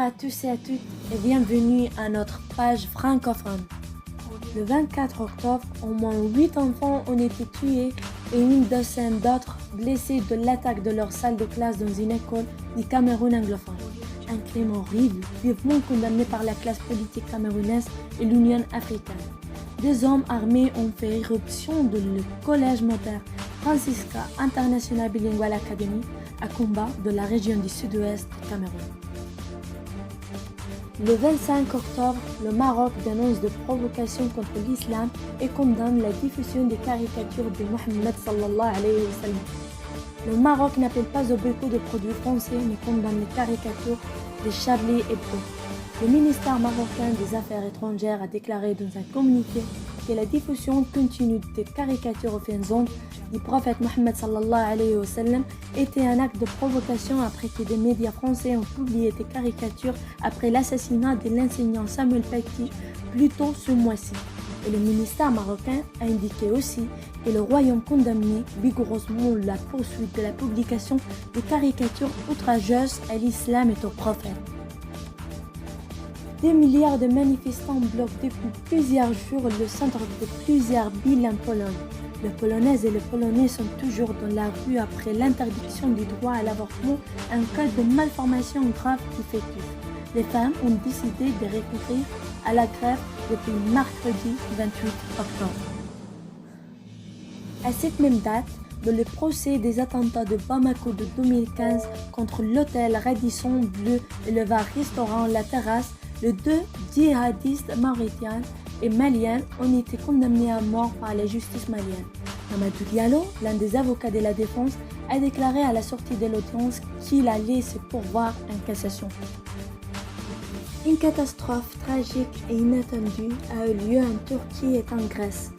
à tous et à toutes et bienvenue à notre page francophone. Le 24 octobre, au moins 8 enfants ont été tués et une douzaine d'autres blessés de l'attaque de leur salle de classe dans une école du Cameroun anglophone. Un crime horrible, vivement condamné par la classe politique camerounaise et l'Union africaine. Des hommes armés ont fait irruption dans le collège moderne Francisca International Bilingual Academy à Kumba de la région du sud-ouest du Cameroun. Le 25 octobre, le Maroc dénonce des provocations contre l'islam et condamne la diffusion des caricatures de Mohammed sallallahu alayhi wa sallam. Le Maroc n'appelle pas au boycott de produits français mais condamne les caricatures de Charlie Hebdo. Le ministère marocain des Affaires étrangères a déclaré dans un communiqué que la diffusion continue des caricatures offensantes du prophète Mohammed sallallahu alayhi wa sallam était un acte de provocation après que des médias français ont publié des caricatures après l'assassinat de l'enseignant Samuel Paty plus tôt ce mois-ci. Et le ministère marocain a indiqué aussi que le royaume condamnait vigoureusement la poursuite de la publication de caricatures outrageuses à l'islam et au prophète. Des milliards de manifestants bloquent depuis plusieurs jours le centre de plusieurs villes en Pologne. Les Polonaises et les Polonais sont toujours dans la rue après l'interdiction du droit à l'avortement en cas de malformation grave du fœtus. Les femmes ont décidé de recourir à la grève depuis mercredi 28 octobre. À cette même date, dans le procès des attentats de Bamako de 2015 contre l'hôtel Radisson Blu et le bar-restaurant La Terrasse, les deux djihadistes mauriciens et maliens ont été condamnés à mort par la justice malienne. Amadou Diallo, l'un des avocats de la défense, a déclaré à la sortie de l'audience qu'il allait se pourvoir en cassation. Une catastrophe tragique et inattendue a eu lieu en Turquie et en Grèce.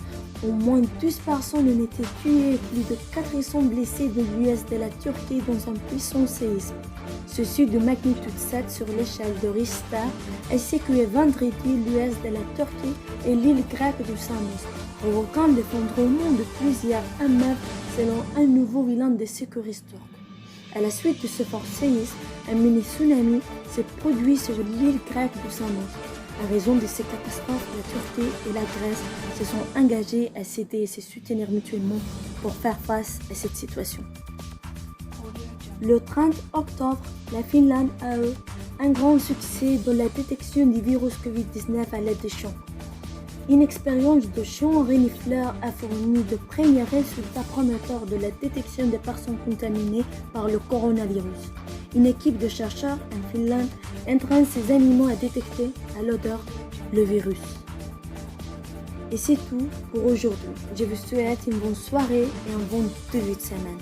Au moins 12 personnes ont été tuées et plus de 400 blessés de l'ouest de la Turquie dans un puissant séisme. Ceci de magnitude 7 sur l'échelle de Richter a secoué vendredi l'ouest de la Turquie et l'île grecque de Samos, provoquant l'effondrement de plusieurs immeubles selon un nouveau bilan des secouristes turcs. À la suite de ce fort séisme, un mini-tsunami s'est produit sur l'île grecque de Samos. À raison de ces catastrophes, la Turquie et la Grèce se sont engagés à s'aider et se soutenir mutuellement pour faire face à cette situation. Le 30 octobre, la Finlande a eu un grand succès dans la détection du virus Covid-19 à l'aide des chiens. Une expérience de chiens renifleurs a fourni de premiers résultats prometteurs de la détection des personnes contaminées par le coronavirus. Une équipe de chercheurs en Finlande entraîne ces animaux à détecter, à l'odeur, le virus. Et c'est tout pour aujourd'hui. Je vous souhaite une bonne soirée et un bon début de semaine.